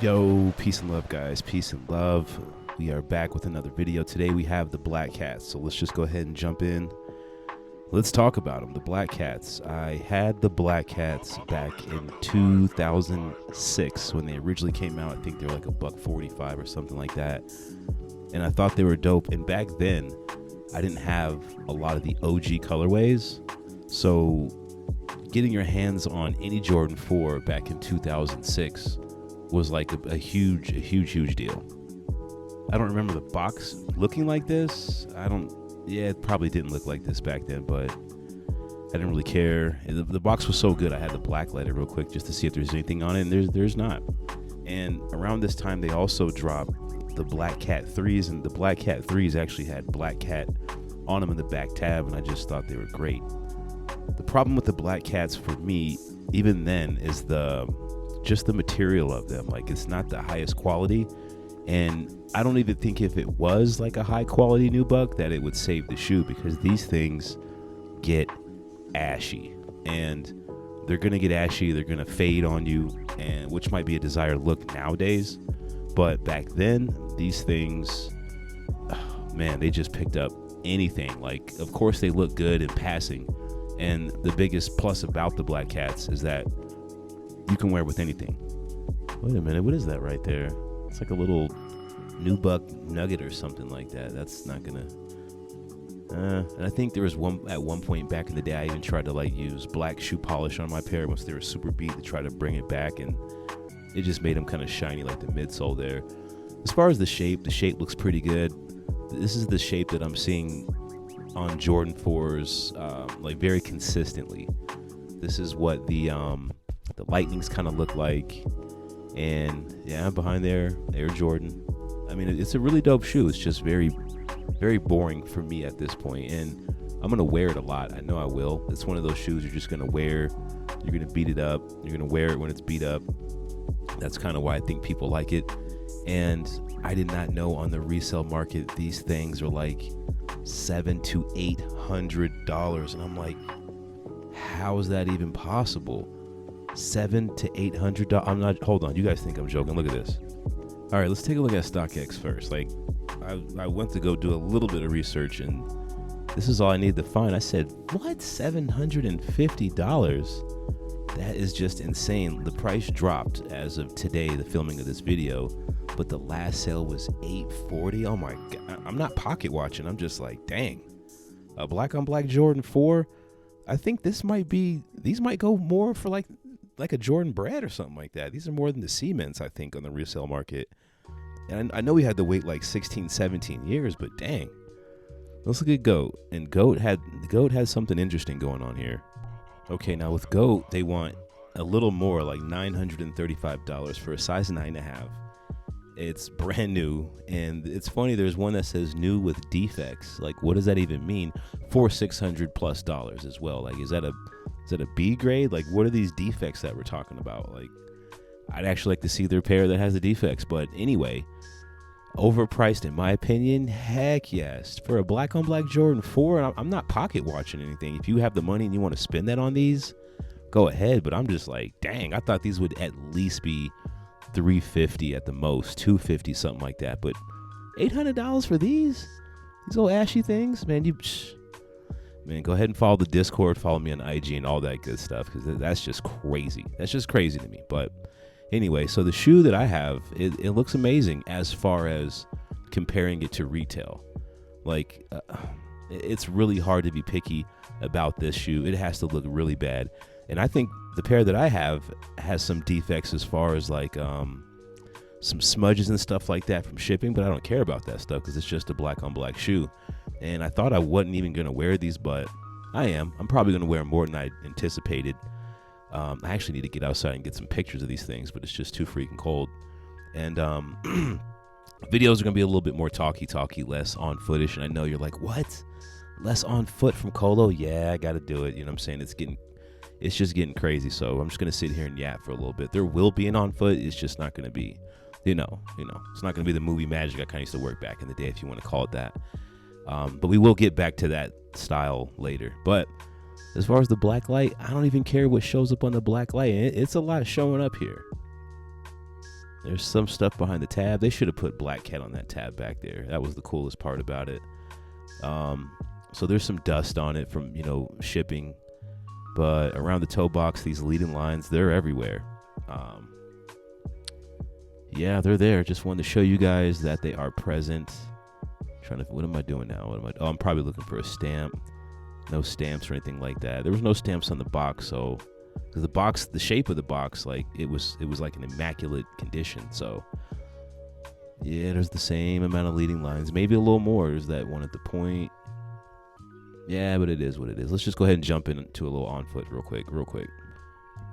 Yo, peace and love, guys. Peace and love. We are back with another video. Today we have the Black Cats, so let's just go ahead and jump in. Let's talk about them, the Black Cats. I had the Black Cats back in 2006 when they originally came out. I think they were like $145 or something like that, and I thought they were dope. And back then, I didn't have a lot of the OG colorways, so getting your hands on any Jordan 4 back in 2006 was like a huge deal. I don't remember the box looking like this. It probably didn't look like this back then, but I didn't really care. The box was so good, I had to blacklight it real quick just to see if there's anything on it, and there's not. And around this time, they also dropped the Black Cat 3s, and the Black Cat 3s actually had Black Cat on them in the back tab, and I just thought they were great. The problem with the Black Cats for me, even then, is just the material of them. Like, it's not the highest quality, and I don't even think if it was like a high quality nubuck that it would save the shoe, because these things get ashy, and they're gonna get ashy, they're gonna fade on you, and which might be a desired look nowadays, but back then these things, man, they just picked up anything. Like, of course they look good in passing, and the biggest plus about the Black Cats is that you can wear with anything. Wait a minute, what is that right there? It's like a little nubuck nugget or something like that. That's not gonna. And I think there was at one point back in the day, I even tried to like use black shoe polish on my pair once they were super beat to try to bring it back, and it just made them kind of shiny like the midsole there. As far as the shape looks pretty good. This is the shape that I'm seeing on Jordan 4s, like very consistently. This is what the Lightnings kind of look like, and yeah, behind there, Air Jordan. I mean, it's a really dope shoe. It's just very boring for me at this point, and I'm gonna wear it a lot. I know I will. It's one of those shoes you're just gonna wear. You're gonna beat it up. You're gonna wear it when it's beat up. That's kind of why I think people like it. And I did not know on the resale market these things are like $700 to $800, and I'm like, how is that even possible? $700 to $800. I'm not. Hold on. You guys think I'm joking? Look at this. All right, let's take a look at StockX first. Like, I went to go do a little bit of research, and this is all I needed to find. I said, what? $750? That is just insane. The price dropped as of today, the filming of this video, but the last sale was $840. Oh my God. I'm not pocket watching. I'm just like, dang. A black on black Jordan 4. I think these might go more for like a Jordan Brad or something like that. These are more than the Siemens, I think, on the resale market. And I know we had to wait like 16, 17 years, but dang. Let's look at GOAT. And GOAT had something interesting going on here. Okay, now with GOAT, they want a little more, like $935 for a size 9.5. It's brand new, and it's funny, there's one that says new with defects. Like, what does that even mean? For $600+ as well. Like, is that a B grade? Like, what are these defects that we're talking about? Like, I'd actually like to see their pair that has the defects. But anyway, overpriced in my opinion. Heck yes. For a black on black Jordan 4, I'm not pocket watching anything. If you have the money and you want to spend that on these, go ahead. But I'm just like, dang, I thought these would at least be $350 at the most, $250, something like that. But $800 for these old ashy things, man. Man, go ahead and follow the Discord, follow me on IG and all that good stuff, because that's just crazy. That's just crazy to me. But anyway, so the shoe that I have, it looks amazing as far as comparing it to retail. Like, it's really hard to be picky about this shoe. It has to look really bad. And I think the pair that I have has some defects as far as like some smudges and stuff like that from shipping, but I don't care about that stuff because it's just a black on black shoe. And I thought I wasn't even going to wear these, but I am. I'm probably going to wear more than I anticipated. I actually need to get outside and get some pictures of these things, but it's just too freaking cold. And videos are going to be a little bit more talky, less on footish. And I know you're like, what? Less on foot from Colo? Yeah, I got to do it. You know what I'm saying? It's just getting crazy. So I'm just going to sit here and yap for a little bit. There will be an on foot. It's just not going to be, you know, it's not going to be the movie magic I kind of used to work back in the day, if you want to call it that. But we will get back to that style later. But as far as the black light, I don't even care what shows up on the black light. It's a lot showing up here. There's some stuff behind the tab. They should have put Black Cat on that tab back there. That was the coolest part about it. So there's some dust on it from, shipping. But around the toe box, these leading lines, they're everywhere. Yeah, they're there. Just wanted to show you guys that they are present. What am I doing now? I'm probably looking for a stamp. No stamps or anything like that. There was no stamps on the box, so because the shape of the box, like it was like an immaculate condition. So yeah, there's the same amount of leading lines, maybe a little more. There's that one at the point. Yeah, but it is what it is. Let's just go ahead and jump into a little on foot real quick.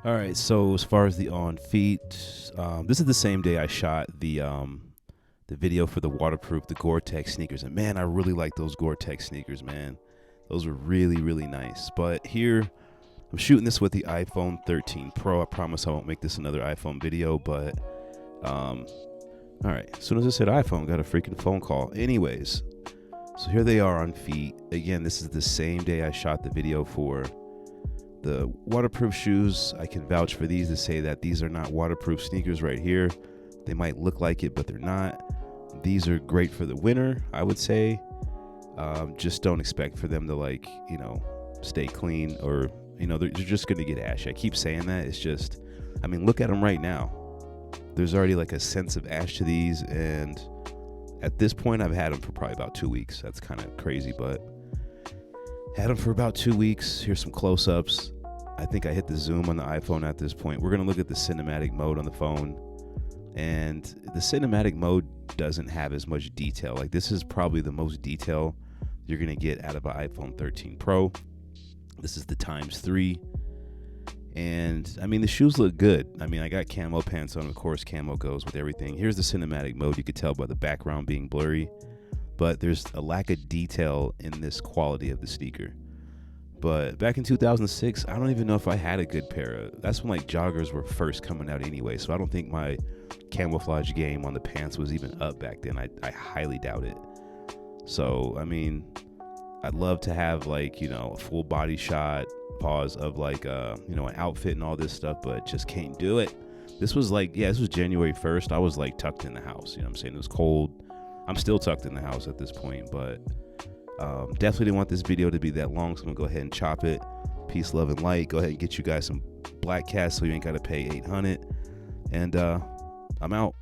All right, so as far as the on feet, this is the same day I shot the video for the waterproof, the Gore-Tex sneakers. And man, I really like those Gore-Tex sneakers, man. Those were really, really nice. But here, I'm shooting this with the iPhone 13 Pro. I promise I won't make this another iPhone video, but all right. As soon as I said iPhone, got a freaking phone call. Anyways, so here they are on feet. Again, this is the same day I shot the video for the waterproof shoes. I can vouch for these to say that these are not waterproof sneakers right here. They might look like it, but they're not. These are great for the winter, I would say. Just don't expect for them to stay clean, or they're just going to get ashy. I keep saying that. It's just, look at them right now. There's already like a sense of ash to these, and at this point I've had them for probably about 2 weeks. That's kind of crazy, but had them for about 2 weeks. Here's some close-ups. I think I hit the zoom on the iPhone at this point. We're going to look at the cinematic mode on the phone, and the cinematic mode doesn't have as much detail. Like, this is probably the most detail you're going to get out of an iPhone 13 Pro. This is the ×3. And the shoes look good. I got camo pants on. Of course, camo goes with everything. Here's the cinematic mode. You could tell by the background being blurry, but there's a lack of detail in this quality of the sneaker. But back in 2006, I don't even know if I had a good pair. That's when joggers were first coming out anyway. So I don't think my camouflage game on the pants was even up back then. I highly doubt it. So, I'd love to have a full body shot, pause of an outfit and all this stuff, but just can't do it. This was this was January 1st. I was tucked in the house. You know what I'm saying? It was cold. I'm still tucked in the house at this point, but definitely didn't want this video to be that long, so I'm gonna go ahead and chop it. Peace, love, and light. Go ahead and get you guys some Black Cats so you ain't gotta pay $800, and I'm out.